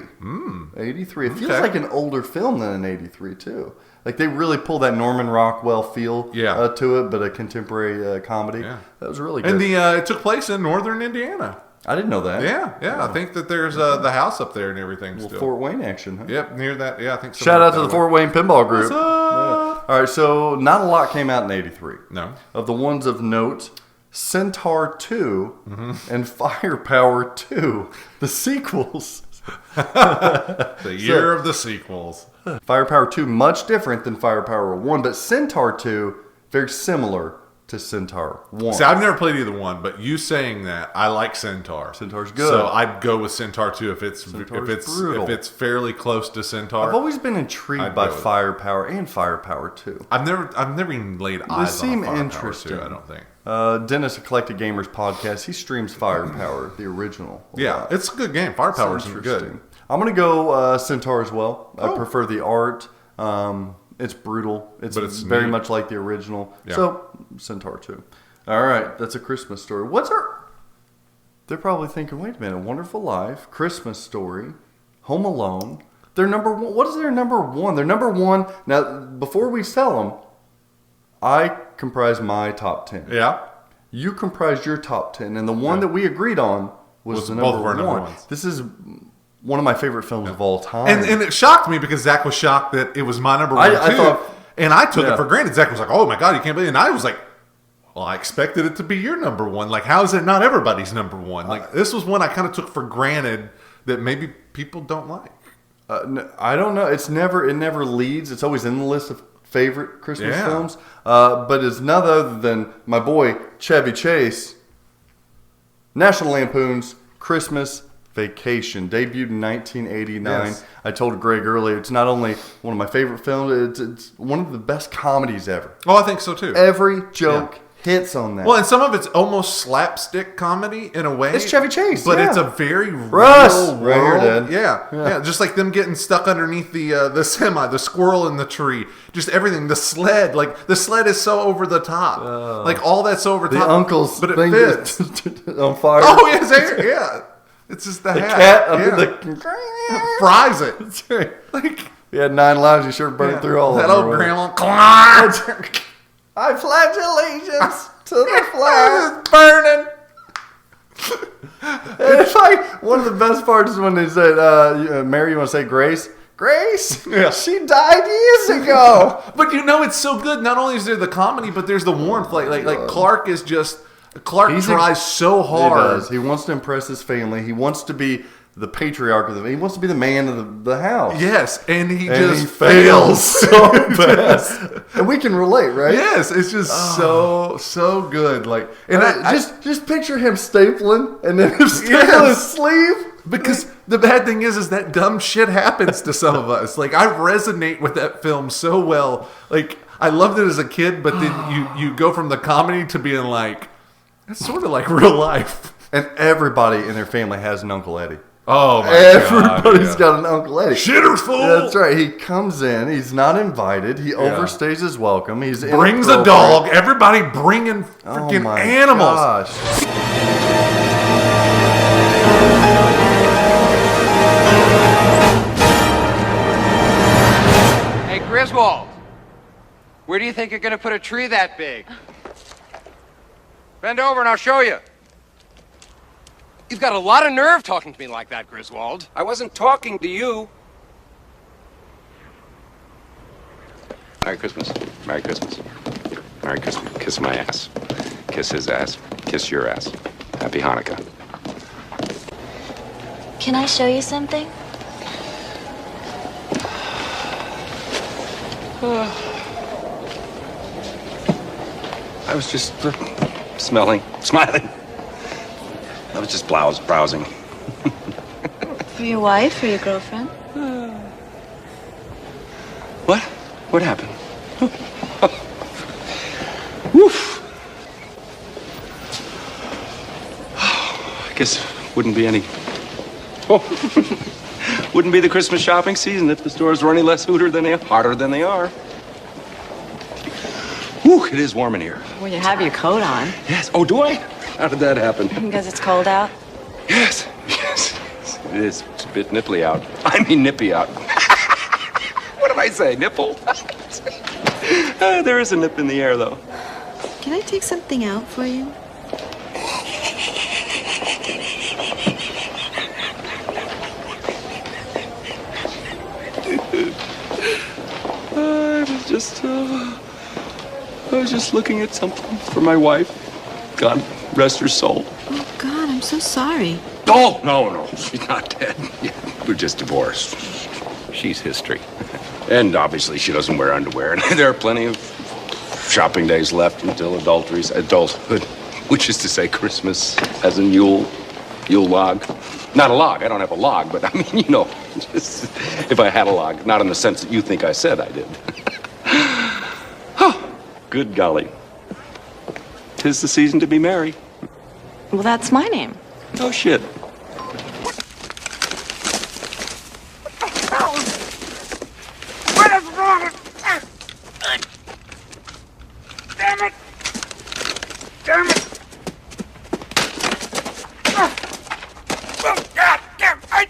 83. It feels Okay. like an older film than in 83, too. Like, they really pulled that Norman Rockwell feel to it, but a contemporary comedy. Yeah. That was really good. And it took place in northern Indiana. I didn't know that. Yeah. I think that there's the house up there and everything still. Fort Wayne action, huh? Yep, near that. Yeah, I think so. Shout out to the Fort Wayne Pinball Group. What's up? Yeah. All right, so not a lot came out in 83. No. Of the ones of note, Centaur 2 and Firepower 2, the sequels. The year of the sequels. Firepower 2, much different than Firepower 1, but Centaur 2, very similar to Centaur 1. See, I've never played either one, but you saying that, I like Centaur. Centaur's good. So I'd go with Centaur 2 if it's brutal. if it's fairly close to Centaur. I've always been intrigued I'd by go with it. Firepower and Firepower 2. I've never even laid eyes seem on a Firepower interesting. 2, I don't think. Dennis, Eclectic Gamers podcast, he streams Firepower, the original. a Yeah, lot. it's a good game. Firepower's It's good. interesting. I'm going to go Centaur as well. I Oh. prefer the art. It's brutal. But it's very neat. much like the original. Yeah. So, Centaur 2. All right, that's A Christmas Story. They're probably thinking, wait a minute, Wonderful Life, Christmas Story, Home Alone. They're number one. What is their number one? They're number one. Now, before we sell them, I comprise my top 10. Yeah. You comprised your top 10, and the one that we agreed on was the both number of our number one. ones. This is one of my favorite films of all time. And it shocked me because Zach was shocked that it was my number one I too. thought- And I took Yeah. it for granted. Zach was like, "Oh my god, you can't believe it." And I was like, "Well, I expected it to be your number one. Like, how is it not everybody's number one?" Like, this was one I kind of took for granted that maybe people don't like. I don't know. It never leads. It's always in the list of favorite Christmas Yeah. films. But it's none other than my boy Chevy Chase. National Lampoon's Christmas Vacation debuted in 1989. Yes. I told Greg earlier, it's not only one of my favorite films, it's one of the best comedies ever. Oh, I think so too. Every joke hits on that. Well, and some of it's almost slapstick comedy in a way. It's Chevy Chase, but yeah. it's a very Russ, real right here, world. Dad. Yeah, just like them getting stuck underneath the semi, the squirrel in the tree, just everything. The sled, like the sled is so over the top, like all that's over the top. uncle's but it thing fits. is on fire. Oh, his hair, yeah. It's just the hat. Cat yeah. under the fries it. Like he had 9 lives. He sure burned through all that of old them. grandma. I pledge allegiance to the flag. It's burning. It's like one of the best parts is when they said, Mary, you want to say grace? Grace? Yeah. She died years ago. But you know, it's so good. Not only is there the comedy, but there's the warmth. Like Clark is just Clark He's tries so He hard. does. He wants to impress his family. He wants to be the patriarch of the. He wants to be the man of the house. Yes, and he And just he fails so bad. And we can relate, right? Yes, it's just so good. Like, and just picture him stapling and then him stapling his sleeve. Because the bad thing is that dumb shit happens to some of us. Like, I resonate with that film so well. Like, I loved it as a kid, but then you go from the comedy to being like, that's sort of like real life. And everybody in their family has an Uncle Eddie. Oh my Everybody's got an Uncle Eddie. Shitter's full. That's right. He comes in. He's not invited. He overstays his welcome. He's brings a dog. Everybody bringing freaking animals. Gosh. Hey, Griswold, where do you think you're going to put a tree that big? Bend over and I'll show you. You've got a lot of nerve talking to me like that, Griswold. I wasn't talking to you. Merry Christmas. Merry Christmas. Merry Christmas. Kiss my ass. Kiss his ass. Kiss your ass. Happy Hanukkah. Can I show you something? I was just smiling. I was just browsing. For your wife or your girlfriend? What? What happened? Woof. I guess wouldn't be any. Wouldn't be the Christmas shopping season if the stores were any less harder than they are. Whew, it is warm in here. Well, you have your coat on. Yes. Oh, do I? How did that happen? Because it's cold out? Yes. It is. It's a bit nipply out. I mean nippy out. What did I say? Nipple? There is a nip in the air, though. Can I take something out for you? I was just looking at something for my wife. God rest her soul. Oh, God, I'm so sorry. Oh, no. She's not dead. We're just divorced. She's history. And obviously she doesn't wear underwear. And there are plenty of shopping days left until adulthood, which is to say Christmas as in Yule log. Not a log. I don't have a log, but I mean, just, if I had a log, not in the sense that you think I said I did. Oh, good golly. 'Tis the season to be merry. Well, that's my name. Oh, shit. What is wrong? Damn it! Damn it! God damn it!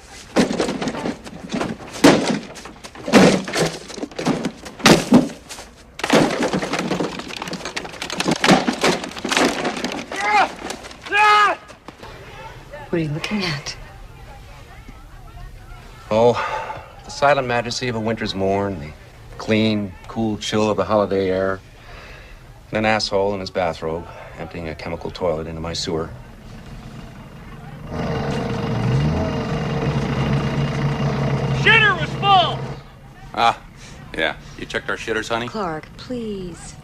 What are you looking at? Oh, the silent majesty of a winter's morn, the clean, cool chill of the holiday air, and an asshole in his bathrobe emptying a chemical toilet into my sewer. Shitter was full! Ah, yeah. You checked our shitters, honey? Clark, please.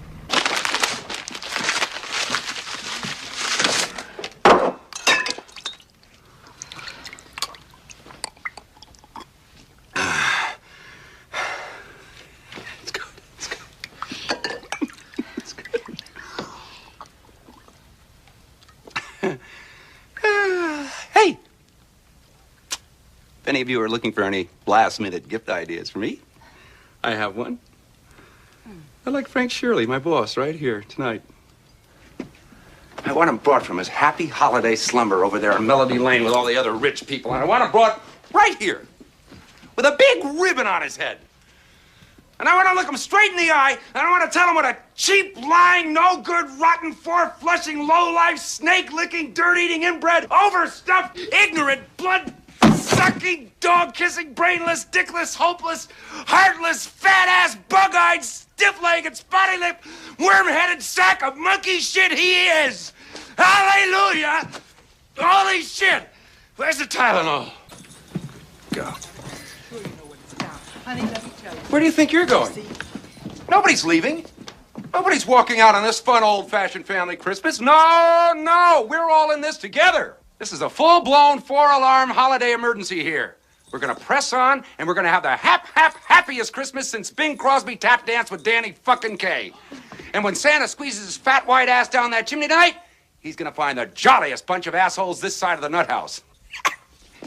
Hey! If any of you are looking for any last-minute gift ideas for me, I have one. I like Frank Shirley, my boss, right here tonight. I want him brought from his happy holiday slumber over there in Melody Lane with all the other rich people, and I want him brought right here with a big ribbon on his head. And I want to look him straight in the eye, and I want to tell him what a cheap, lying, no-good, rotten, four-flushing, low-life, snake-licking, dirt-eating, inbred, overstuffed, ignorant, blood-sucking, dog-kissing, brainless, dickless, hopeless, heartless, fat-ass, bug-eyed, stiff-legged, spotty-lipped, worm-headed sack of monkey shit he is! Hallelujah! Holy shit! Where's the Tylenol? God. Where do you think you're going? Nobody's leaving. Nobody's walking out on this fun, old-fashioned family Christmas. No, we're all in this together. This is a full-blown 4-alarm holiday emergency here. We're gonna press on, and we're gonna have the happiest Christmas since Bing Crosby tap danced with Danny fucking Kaye. And when Santa squeezes his fat white ass down that chimney tonight, he's gonna find the jolliest bunch of assholes this side of the nut house.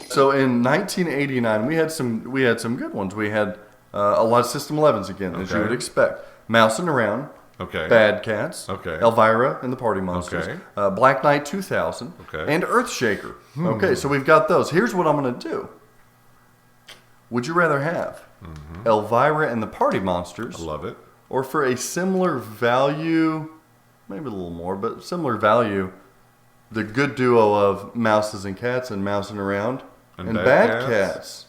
So in 1989, we had some good ones. We had a lot of System 11s again, as you would expect. Mousing Around. Okay. Bad Cats. Okay. Elvira and the Party Monsters. Okay. Black Knight 2000. Okay. And Earthshaker. Okay, so we've got those. Here's what I'm going to do. Would you rather have Elvira and the Party Monsters? I love it. Or for a similar value, maybe a little more, but similar value, the good duo of Mouses and Cats and Mousing Around and Bad Cats.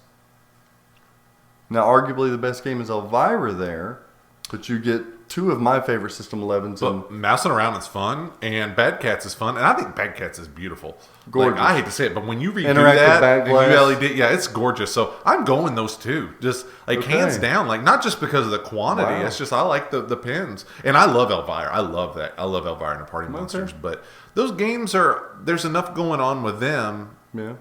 Now, arguably the best game is Elvira there, but you get two of my favorite System 11s. But Mousing Around is fun, and Bad Cats is fun, and I think Bad Cats is beautiful. Gorgeous. Like, I hate to say it, but when you redo Interactive that, backglass. LED, yeah, it's gorgeous. So I'm going those two, just like hands down. Like not just because of the quantity, Wow. it's just I like the pins, and I love Elvira. I love that. I love Elvira and the Party Monsters. But those games there's enough going on with them. Yeah,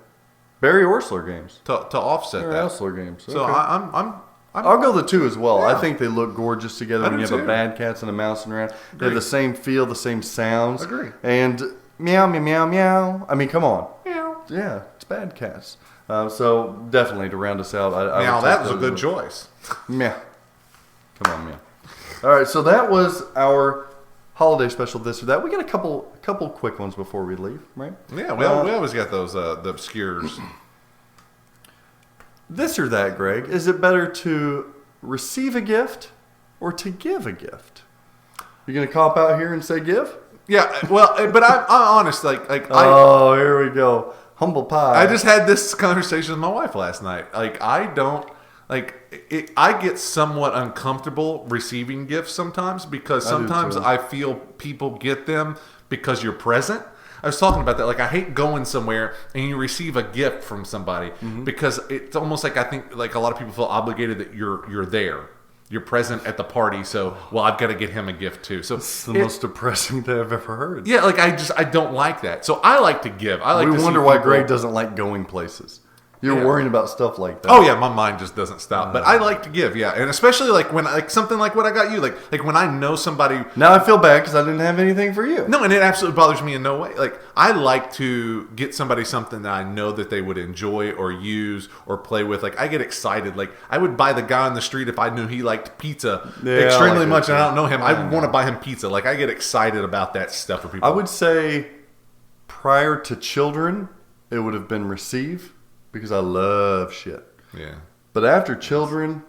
Barry Orsler games to offset Barry that. Orsler games. So okay. I'll go the two as well. Yeah. I think they look gorgeous together I when you do have a too. Bad Cats and a Mousing Around. They have the same feel, the same sounds. Agree. And meow, meow, meow, meow. I mean, come on. Meow. Yeah, it's Bad Cats. So definitely to round us out, I Now would that take was a those good ones. choice. Meow. Come on, meow. All right, so that was our holiday special, this or that. We got a couple quick ones before we leave, right? Yeah, we always got those the obscures. This or that, Greg. Is it better to receive a gift or to give a gift? You gonna cop out here and say give? Yeah, well, but I'm honest. Here we go. Humble pie. I just had this conversation with my wife last night. Like, I don't I get somewhat uncomfortable receiving gifts sometimes because sometimes I feel people get them because you're present. I was talking about that. Like, I hate going somewhere and you receive a gift from somebody because it's almost like I think like a lot of people feel obligated that you're there. You're present at the party, so I've got to get him a gift too. So it's the most depressing thing I've ever heard. Yeah, like I don't like that. So I like to give. I like. We to wonder see why people. Greg doesn't like going places. You're worrying about stuff like that. Oh yeah, my mind just doesn't stop. But I like to give, yeah, and especially like when something like what I got you, like when I know somebody. Now I feel bad because I didn't have anything for you. No, and it absolutely bothers me in no way. Like I like to get somebody something that I know that they would enjoy or use or play with. Like I get excited. Like I would buy the guy on the street if I knew he liked pizza extremely much, and I don't know him. I would want to buy him pizza. Like I get excited about that stuff for people. I would say prior to children, it would have been receive. Because I love shit. Yeah. But after children,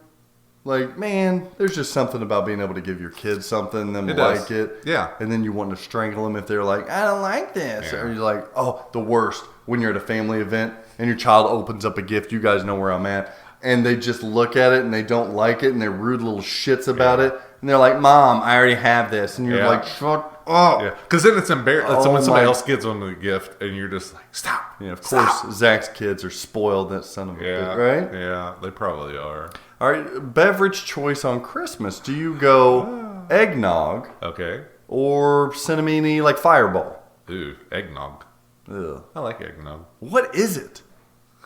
like, man, there's just something about being able to give your kids something, them like it. Yeah. And then you want to strangle them if they're like, I don't like this. Yeah. Or you're like, oh, the worst. When you're at a family event and your child opens up a gift, you guys know where I'm at. And they just look at it and they don't like it and they're rude little shits about it. And they're like, Mom, I already have this. And you're like, shut up. Yeah, because then it's embarrassing. So when somebody else gives them the gift, and you're just like, stop. Yeah, of course, Zach's kids are spoiled. That son of a bitch, right? Yeah, they probably are. All right, beverage choice on Christmas. Do you go eggnog? Okay. Or cinnamony like Fireball? Ooh, eggnog. Ugh. I like eggnog. What is it?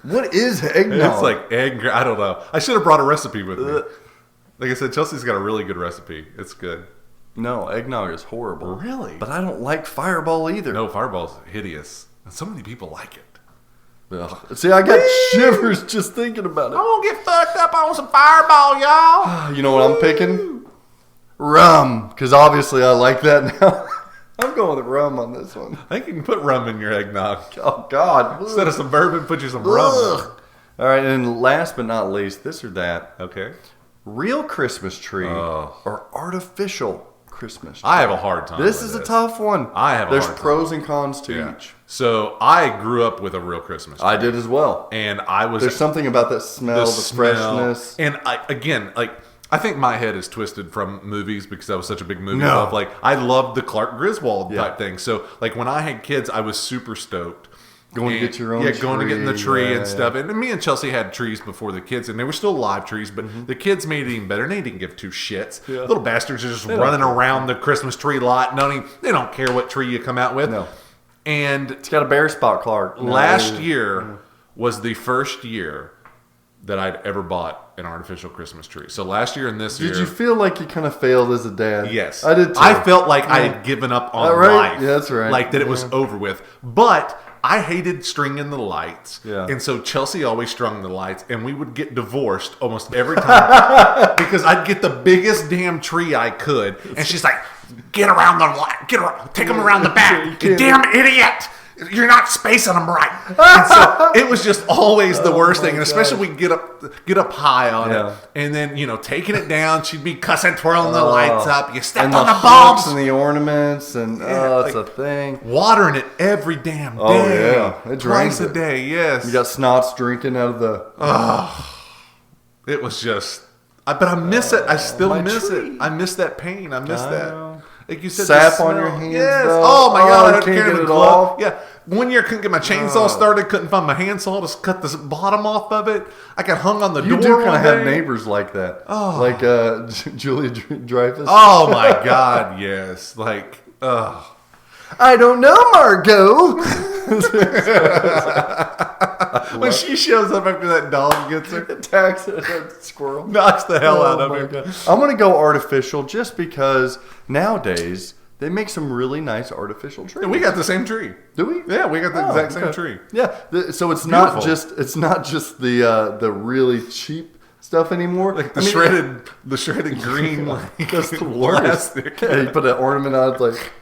What is eggnog? It's like egg. I don't know. I should have brought a recipe with me. Like I said, Chelsea's got a really good recipe. It's good. No, eggnog is horrible. Really? But I don't like Fireball either. No, Fireball's hideous. And so many people like it. Ugh. See, I got shivers just thinking about it. I'm gonna get fucked up on some Fireball, y'all. You know what I'm picking? Rum. Because obviously I like that now. I'm going with rum on this one. I think you can put rum in your eggnog. Oh, God. Instead of some bourbon, put you some rum. All right, and last but not least, this or that. Okay. Real Christmas tree or artificial Christmas tree? I have a hard time This with is a tough one. I have a There's hard time. pros and cons to each. So I grew up with a real Christmas tree. I did as well. And I was... There's something about that smell, the freshness. And I think my head is twisted from movies because I was such a big movie No. buff. Like, I loved the Clark Griswold type thing. So, like, when I had kids, I was super stoked Going to get your own Yeah, going to get in the tree Yeah, and stuff. And me and Chelsea had trees before the kids, and they were still live trees, but the kids made it even better, and they didn't give two shits. Yeah. Little bastards are just They don't running care. around the Christmas tree lot. They don't care what tree you come out with. No. And It's got a bear spot, Clark. last year was the first year that I'd ever bought an artificial Christmas tree. So last year and this year... Did you feel like you kind of failed as a dad? Yes. I did too. I felt like I had given up on right? life. Yeah, that's right. Like that it was over with. But I hated stringing the lights. Yeah. And so Chelsea always strung the lights, and we would get divorced almost every time because I'd get the biggest damn tree I could. And she's like, get around the light. Take them around the back. You damn idiot. You're not spacing them right. And so it was just always the worst thing. And especially we get up high on it. And then, taking it down, she'd be cussing, twirling the lights up. You stepped and on the the bulbs. and the ornaments and it's like, a thing. Watering it every damn day. Oh yeah, it Twice drains a day, yes. You got snots drinking out of the. It was just... but I miss it. I still my miss tree. it. I miss that pain. I miss that. know. Like you said, Sap the on your smell. hands, Yes. though. Oh my God. Oh, I you had to can't carry get the it glove. off? Yeah. One year I couldn't get my chainsaw started. Couldn't find my handsaw to cut the bottom off of it. I got hung on the You door. do kind one of have day. neighbors like that. Oh. Like Julia Dreyfus. Oh my God. Yes. Like. I don't know, Margot. When she shows up after that dog gets her, Attacks a squirrel. knocks the hell out of my her. God. I'm going to go artificial just because nowadays they make some really nice artificial trees. And we got the same tree. Do we? Yeah, we got the exact same okay. tree. Yeah. So it's Beautiful. not just the really cheap stuff anymore. Like the shredded green. Like, That's the worst. plastic. Yeah, you put an ornament on it like.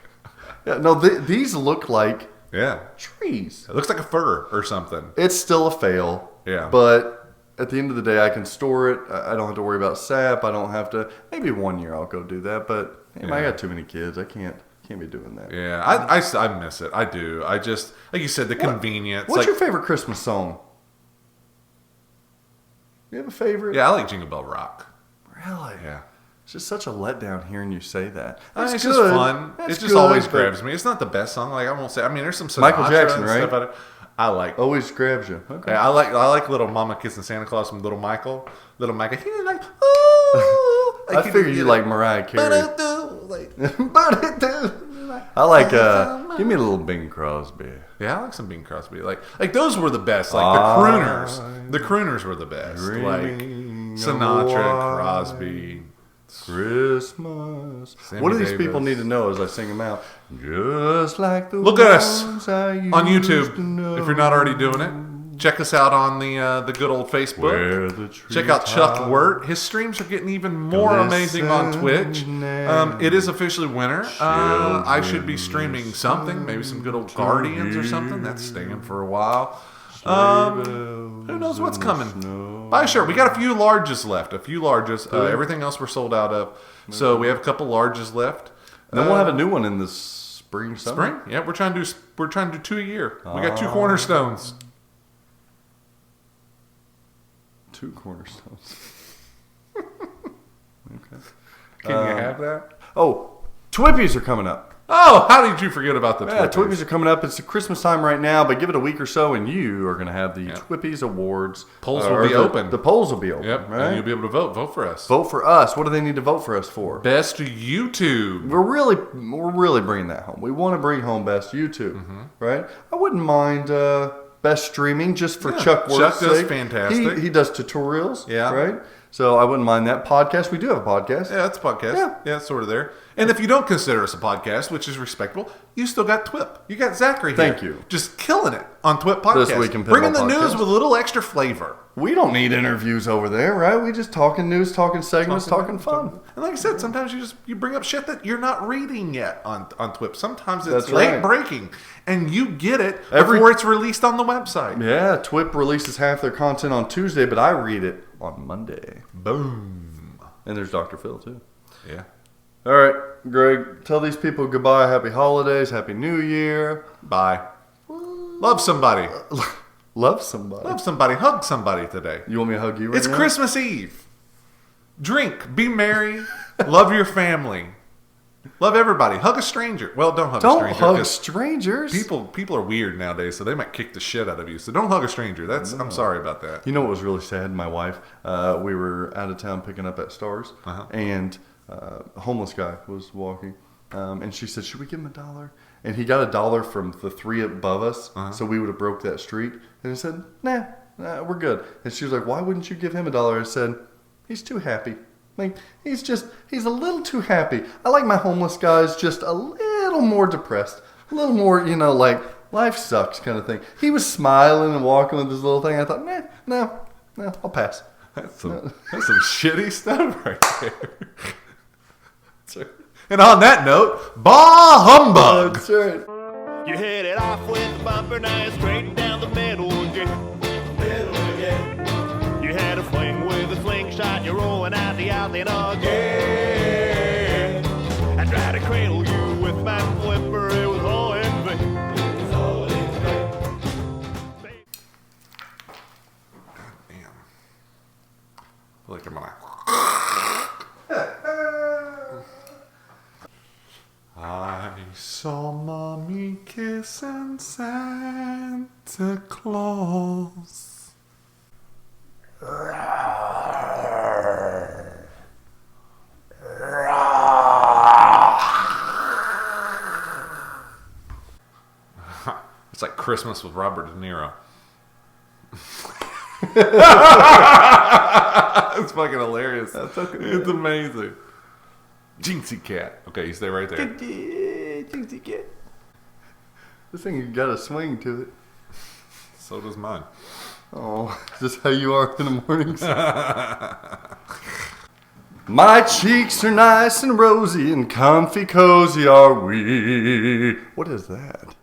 Yeah, no, these look like Yeah. trees. It looks like a fur or something. It's still a fail. Yeah. But at the end of the day, I can store it. I don't have to worry about sap. I don't have to. Maybe 1 year I'll go do that. But I got too many kids. I can't be doing that. Yeah, I miss it. I do. I just, like you said, the convenience. What's like, your favorite Christmas song? You have a favorite? Yeah, I like Jingle Bell Rock. Really? Yeah. It's just such a letdown hearing you say that. It's That's just good. fun. That's It just good, always but grabs me. It's not the best song. Like I won't say. I mean, there's some Sinatra Michael Jackson, and right? stuff out of it. I like. Always grabs you. Okay. Yeah, I like Little Mama Kissing Santa Claus from Little Michael. Little Michael, he's like, ooh. I figured you like Mariah Carey. I like, give me a little Bing Crosby. Yeah, I like some Bing Crosby. Like those were the best. Like the crooners. The crooners were the best. Like Sinatra, Crosby. Christmas. Sammy What do these Davis. people need to know as I sing them out? Just like the Look at us ones I on used to YouTube know. if you're not already doing it. Check us out on the good old Facebook. Where the Check out Chuck treetops Wirt. His streams are getting even more amazing on Twitch. It is officially winter. I should be streaming something, maybe some good old Guardians or something. That's staying for a while. Who knows what's coming? Buy a shirt. We got a few larges left. Everything else we're sold out of. So we have a couple larges left. Then we'll have a new one in the spring. Summer. Yeah, we're trying to do 2 a year. We got 2 cornerstones. 2 cornerstones. Okay. Can you have that? Oh, Twippies are coming up. Oh, how did you forget about the Twippies? Yeah, Twippies are coming up. It's the Christmas time right now, but give it a week or so, and you are going to have the Twippies Awards. Polls will be open. The polls will be open. Yep, right? and you'll be able to vote. Vote for us. Vote for us. What do they need to vote for us for? Best YouTube. We're really bringing that home. We want to bring home best YouTube, right? I wouldn't mind best streaming just for Chuck Wirt's Chuck does sake. fantastic. He does tutorials, Yeah. right? So I wouldn't mind that. Podcast, we do have a podcast. Yeah, it's a podcast. Yeah, it's sort of there. And if you don't consider us a podcast, which is respectable, you still got TWIP. You got Zachary here. Thank you. Just killing it on TWIP Podcast. This Week in Pinball Bringing the news podcast. with a little extra flavor. We don't need interviews over there, right? We just talking news, talking segments, talking fun. And like I said, sometimes you bring up shit that you're not reading yet on TWIP. Sometimes it's That's late right. breaking, and you get it before it's released on the website. Yeah, TWIP releases half their content on Tuesday, but I read it on Monday. Boom. And there's Dr. Phil, too. Yeah. All right, Greg, tell these people goodbye. Happy holidays. Happy New Year. Bye. Love somebody. Love somebody. Love somebody. Hug somebody today. You want me to hug you right It's now? Christmas Eve. Drink. Be merry. Love your family. Love everybody. Hug a stranger. Well, don't hug a Don't stranger. hug 'cause strangers. People are weird nowadays, so they might kick the shit out of you. So don't hug a stranger. I'm sorry about that. You know what was really sad? My wife, we were out of town picking up at Stars, and a homeless guy was walking, and she said, "Should we give him $1?" And he got $1 from the three above us, so we would have broke that street. And I said, "Nah, we're good." And she was like, "Why wouldn't you give him $1?" I said, "He's too happy. Like he's a little too happy. I like my homeless guys just a little more depressed, a little more, like life sucks kind of thing." He was smiling and walking with his little thing. I thought, no, I'll pass. That's some shitty stuff right there. And on that note, bah humbug. That's right. You hit it off with the bumper, now you're straight down the middle again. You had a fling with a slingshot, you're rolling out the alley again. I tried to cradle you with my flipper, it was all in vain. God damn. I feel like I'm gonna. I saw Mommy kissing Santa Claus. It's like Christmas with Robert De Niro. It's fucking hilarious. It's amazing. Jinxie cat. Okay, you stay right there. Jinxie cat. This thing got a swing to it. So does mine. Oh, is this how you are in the mornings? My cheeks are nice and rosy and comfy cozy are we. What is that?